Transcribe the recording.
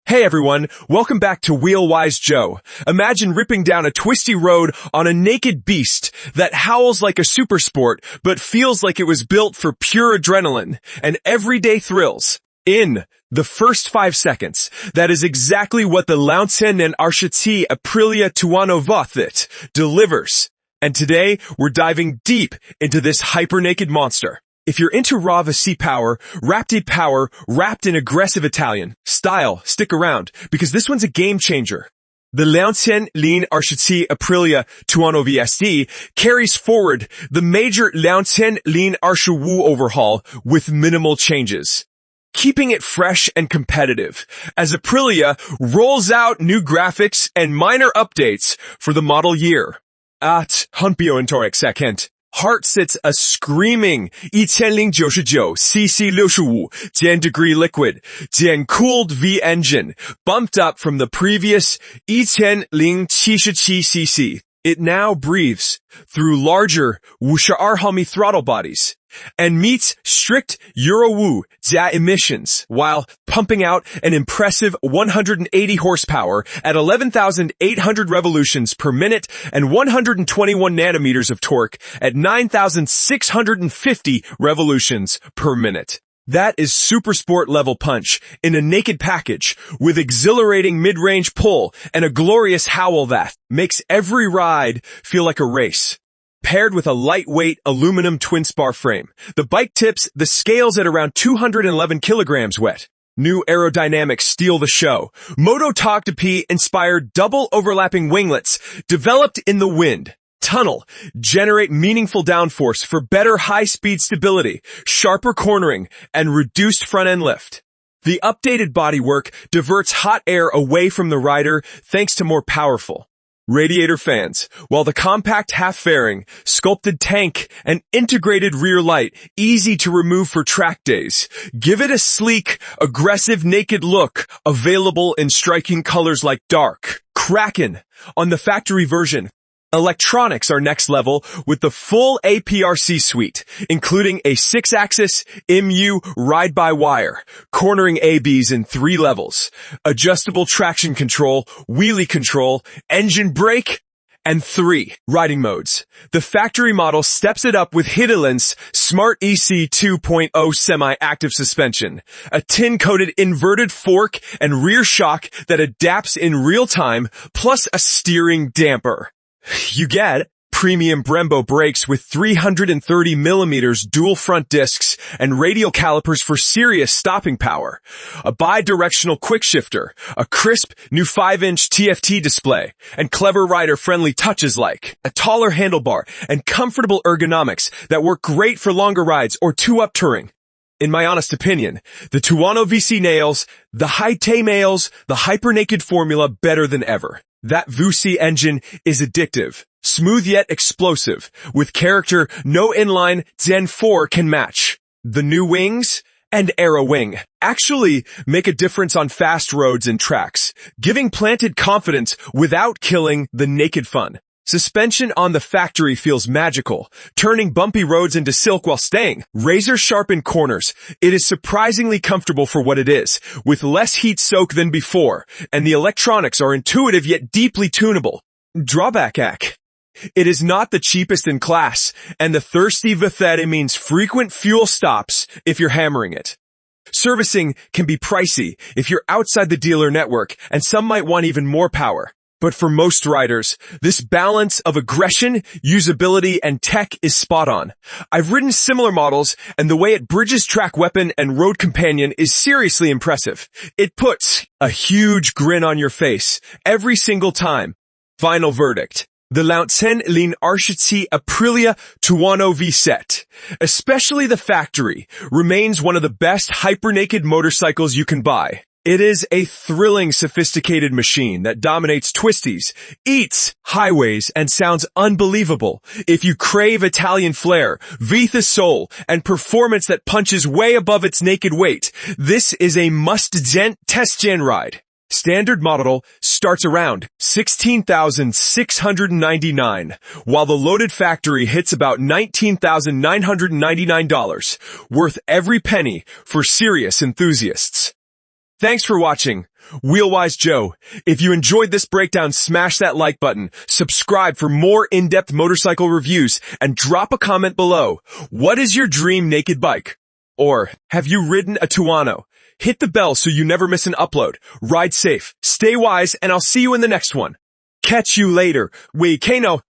Hey everyone, welcome back to Wheelwise Joe. Imagine ripping down a twisty road on a naked beast that howls like a supersport but feels like it was built for pure adrenaline and everyday thrills. In the first 5 seconds, that is exactly what the a-PRC Aprilia Tuono V4 delivers. And today, we're diving deep into this hypernaked monster. If you're into raw VC power, wrapped in aggressive Italian style, stick around, because this one's a game changer. The a-PRC Aprilia Tuono V4 carries forward the major a-PRC overhaul with minimal changes, keeping it fresh and competitive, as Aprilia rolls out new graphics and minor updates for the model year. Heart sits a screaming 1099cc 10 degree liquid, cooled V engine, bumped up from the previous 1097cc. It now breathes through larger Wuxia throttle bodies and meets strict Euro emissions while pumping out an impressive 180 horsepower at 11,800 revolutions per minute and 121 nanometers of torque at 9,650 revolutions per minute. That is super sport level punch in a naked package with exhilarating mid-range pull and a glorious howl that makes every ride feel like a race. Paired with a lightweight aluminum twin spar frame, the bike tips the scales at around 211 kilograms wet. New Aerodynamics steal the show. MotoGP-inspired double overlapping winglets developed in the wind tunnel generate meaningful downforce for better high-speed stability, sharper cornering, and reduced front-end lift. The updated bodywork diverts hot air away from the rider thanks to more powerful radiator fans, while the compact half-fairing, sculpted tank, and integrated rear light easy to remove for track days give it a sleek, aggressive naked look available in striking colors like Dark Kraken on the factory version. Electronics are next level with the full a-PRC suite, including a 6-axis MU ride-by-wire, cornering ABs in 3 levels, adjustable traction control, wheelie control, engine brake, and 3 riding modes. The factory model steps it up with Öhlins Smart EC 2.0 semi-active suspension, a tin-coated inverted fork and rear shock that adapts in real time, plus a steering damper. You get premium Brembo brakes with 330mm dual front discs and radial calipers for serious stopping power, a bi-directional quickshifter, a crisp new 5-inch TFT display, and clever rider-friendly touches like a taller handlebar and comfortable ergonomics that work great for longer rides or 2-up touring. In my honest opinion, the Tuono VC nails the hypernaked formula better than ever. That VC engine is addictive, smooth yet explosive, with character no inline Gen 4 can match. The new wings and Aero Wing actually make a difference on fast roads and tracks, giving planted confidence without killing the naked fun. Suspension on the factory feels magical, turning bumpy roads into silk while staying razor-sharp in corners. It is surprisingly comfortable for what it is, with less heat soak than before, and the electronics are intuitive yet deeply tunable. Drawback: it is not the cheapest in class, and the thirsty V4 means frequent fuel stops if you're hammering it. Servicing can be pricey if you're outside the dealer network, and some might want even more power. But for most riders, this balance of aggression, usability, and tech is spot on. I've ridden similar models, and the way it bridges track weapon and road companion is seriously impressive. It puts a huge grin on your face every single time. Final verdict: the a-PRC Aprilia Tuono V4, especially the factory, remains one of the best hypernaked motorcycles you can buy. It is a thrilling, sophisticated machine that dominates twisties, eats highways, and sounds unbelievable. If you crave Italian flair, Vita soul, and performance that punches way above its naked weight, this is a must-test-gen ride. Standard model starts around $16,699, while the loaded factory hits about $19,999, worth every penny for serious enthusiasts. Thanks for watching. Wheelwise Joe, if you enjoyed this breakdown, smash that like button, subscribe for more in-depth motorcycle reviews, and drop a comment below. What is your dream naked bike? Or, have you ridden a Tuono? Hit the bell so you never miss an upload. Ride safe, stay wise, and I'll see you in the next one. Catch you later. Wei Kano.